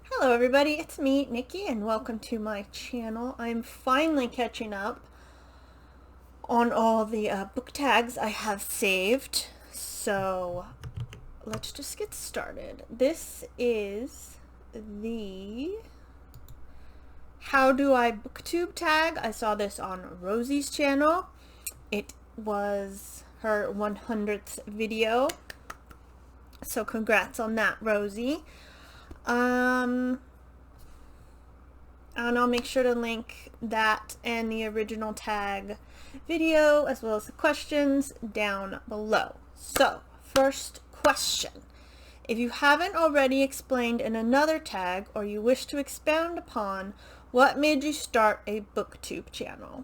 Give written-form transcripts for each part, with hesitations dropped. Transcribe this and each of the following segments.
Hello everybody, it's me, Nikki, and welcome to my channel. I'm finally catching up on all the book tags I have saved. So let's just get started. This is the How Do I Booktube tag. I saw this on Rosie's channel. It was her 100th video. So congrats on that, Rosie. And I'll make sure to link that and the original tag video as well as the questions down below. So, first question. If you haven't already explained in another tag or you wish to expound upon, what made you start a booktube channel?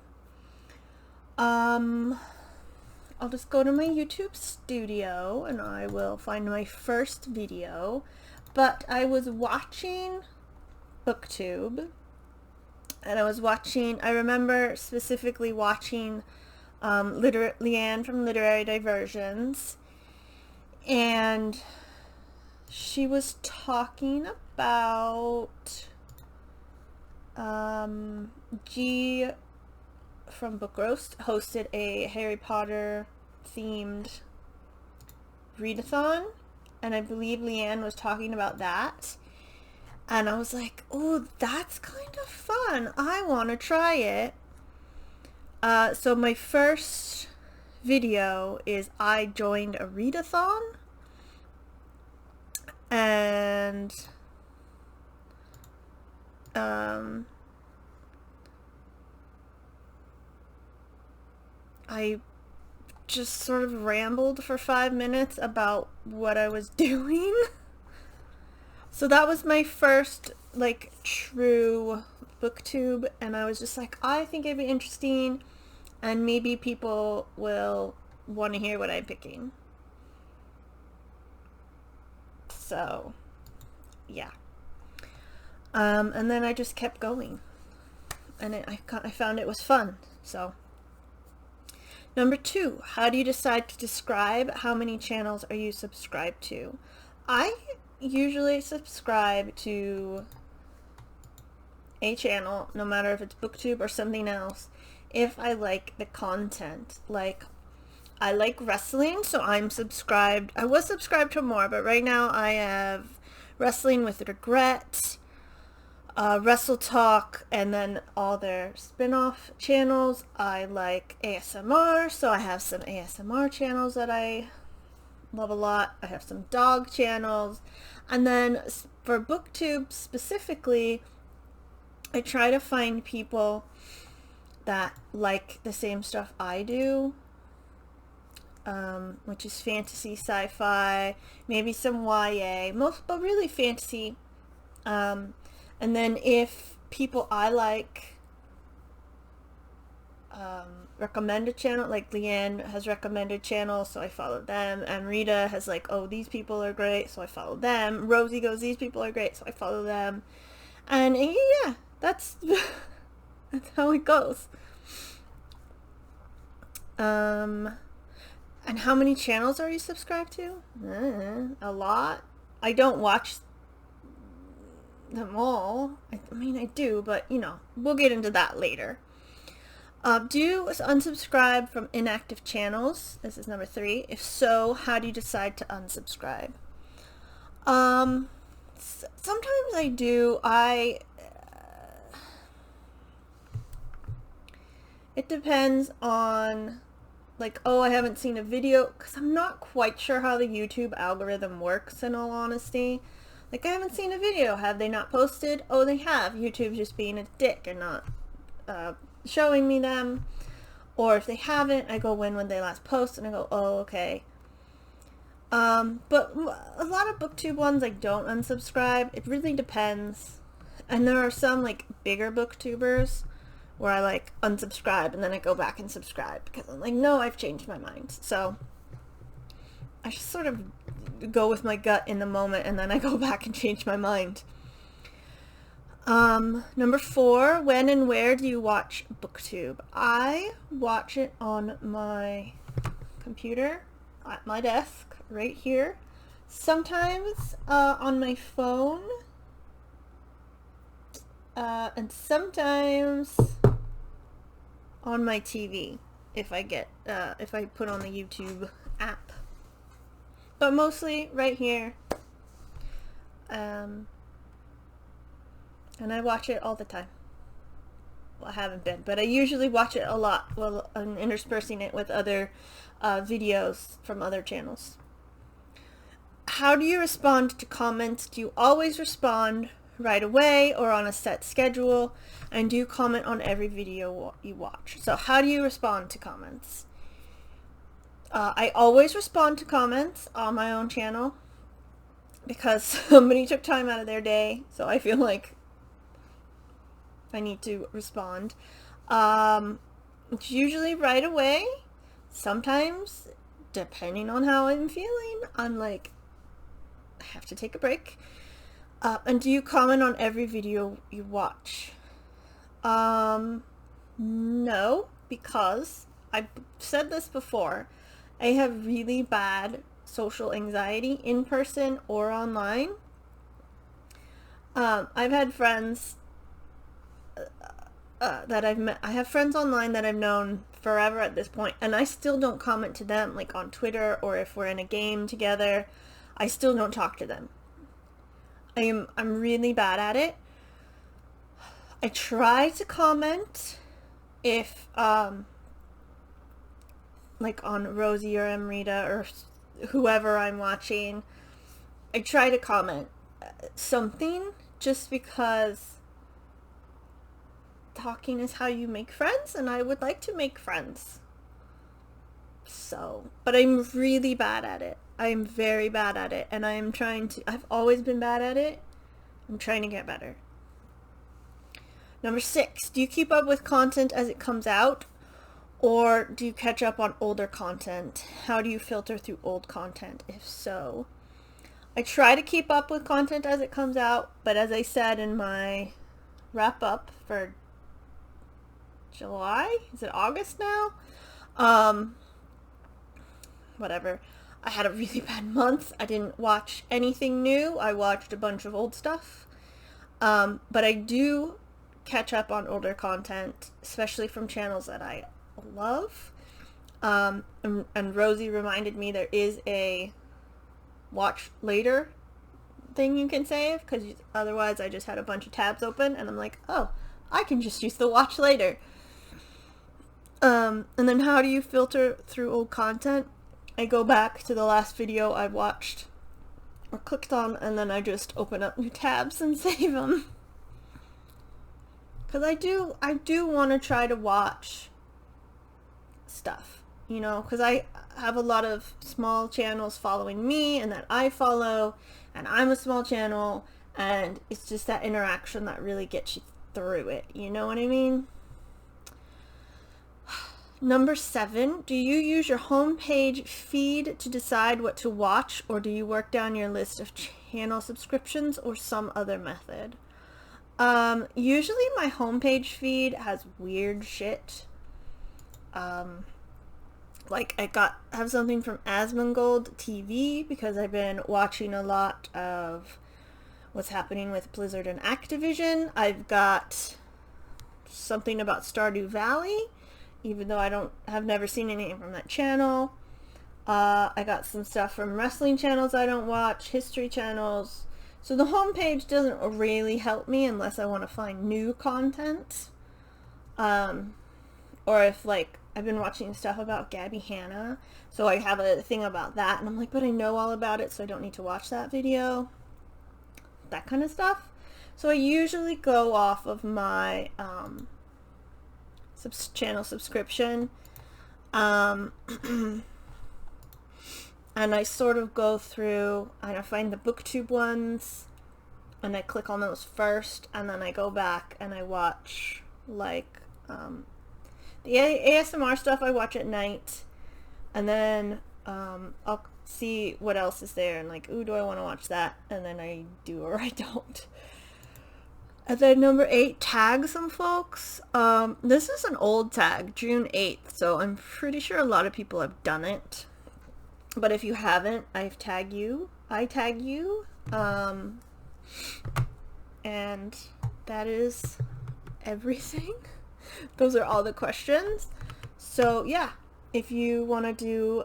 I'll just go to my YouTube studio and I will find my first video. But I was watching Booktube, and I remember specifically watching Leanne from Literary Diversions, and she was talking about G from Book Roast hosted a Harry Potter themed readathon, and I believe Leanne was talking about that. And I was like, oh, that's kind of fun. I want to try it. So my first video is I joined a readathon. And I just sort of rambled for 5 minutes about what I was doing. So that was my first true booktube, and I was just like, I think it'd be interesting and maybe people will want to hear what I'm picking. So yeah. And then I just kept going, and I found it was fun. So number 2, how do you decide to describe how many channels are you subscribed to? I usually subscribe to a channel, no matter if it's booktube or something else, if I like the content. Like, I like wrestling, so I'm subscribed. I was subscribed to more, but right now I have Wrestling with Regret, Wrestle Talk, and then all their spin-off channels. I like ASMR, so I have some ASMR channels that I love a lot. I have some dog channels. And then for booktube specifically, I try to find people that like the same stuff I do, which is fantasy, sci-fi, maybe some YA, but really fantasy. And then if people I like recommend a channel, like Leanne has recommended channels, so I follow them, and Rita has oh, these people are great, so I follow them. Rosie goes, these people are great, so I follow them. And yeah, that's that's how it goes. And how many channels are you subscribed to? A lot. I don't watch them all. I mean, I do, but we'll get into that later. Do you unsubscribe from inactive channels? This is number 3. If so, how do you decide to unsubscribe? Sometimes I do. It depends on, oh, I haven't seen a video, because I'm not quite sure how the YouTube algorithm works, in all honesty. I haven't seen a video. Have they not posted? Oh, they have. YouTube's just being a dick and not showing me them. Or if they haven't, I go when they last post, and I go, oh, okay. But a lot of booktube ones I don't unsubscribe. It really depends. And there are some bigger booktubers where I unsubscribe and then I go back and subscribe because I'm like, no, I've changed my mind. So I just sort of go with my gut in the moment, and then I go back and change my mind. Number 4, when and where do you watch booktube? I watch it on my computer at my desk right here. Sometimes on my phone, and sometimes on my TV if I put on the YouTube app, but mostly right here. And I watch it all the time. Well, I haven't been, but I usually watch it a lot. Well, I'm interspersing it with other videos from other channels. How do you respond to comments? Do you always respond right away or on a set schedule? And do you comment on every video you watch? So how do you respond to comments? I always respond to comments on my own channel because somebody took time out of their day, so I feel like I need to respond. It's usually right away. Sometimes, depending on how I'm feeling, I'm like, I have to take a break. And do you comment on every video you watch? No, because I've said this before. I have really bad social anxiety in person or online. I've had friends that I've met. I have friends online that I've known forever at this point, and I still don't comment to them, like on Twitter, or if we're in a game together, I still don't talk to them. I'm really bad at it. I try to comment if like on Rosie or Amrita or whoever I'm watching. I try to comment something just because talking is how you make friends, and I would like to make friends. So, but I'm really bad at it. I'm very bad at it, and I've always been bad at it. I'm trying to get better. Number 6, do you keep up with content as it comes out, or do you catch up on older content? How do you filter through old content, if so? I try to keep up with content as it comes out, but as I said in my wrap up for July, is it August now? Whatever. I had a really bad month. I didn't watch anything new. I watched a bunch of old stuff. But I do catch up on older content, especially from channels that I love. And Rosie reminded me there is a watch later thing you can save, because otherwise I just had a bunch of tabs open, and I'm like, oh, I can just use the watch later. And then how do you filter through old content? I go back to the last video I watched or clicked on, and then I just open up new tabs and save them. Because I do want to try to watch stuff, you know, because I have a lot of small channels following me and that I follow, and I'm a small channel, and it's just that interaction that really gets you through it, you know what I mean? Number 7, do you use your homepage feed to decide what to watch, or do you work down your list of channel subscriptions or some other method? Usually my homepage feed has weird shit. Like I have something from Asmongold TV because I've been watching a lot of what's happening with Blizzard and Activision. I've got something about Stardew Valley, even though have never seen anything from that channel. I got some stuff from wrestling channels I don't watch, history channels. So the homepage doesn't really help me unless I want to find new content. Or if, like, I've been watching stuff about Gabby Hanna, so I have a thing about that, and I'm like, but I know all about it, so I don't need to watch that video. That kind of stuff. So I usually go off of my channel subscription. And I sort of go through and I find the Booktube ones and I click on those first, and then I go back and I watch like the ASMR stuff I watch at night, and then I'll see what else is there and like, ooh, do I want to watch that? And then I do or I don't. And then number 8, tag some folks. This is an old tag, June 8th, so I'm pretty sure a lot of people have done it. But if you haven't, I tag you. And that is everything. Those are all the questions. So yeah, if you want to do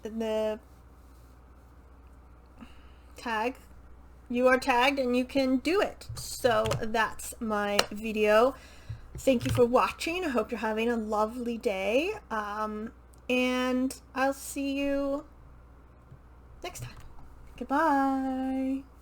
the tag, you are tagged and you can do it. So that's my video. Thank you for watching. I hope you're having a lovely day. And I'll see you next time. Goodbye.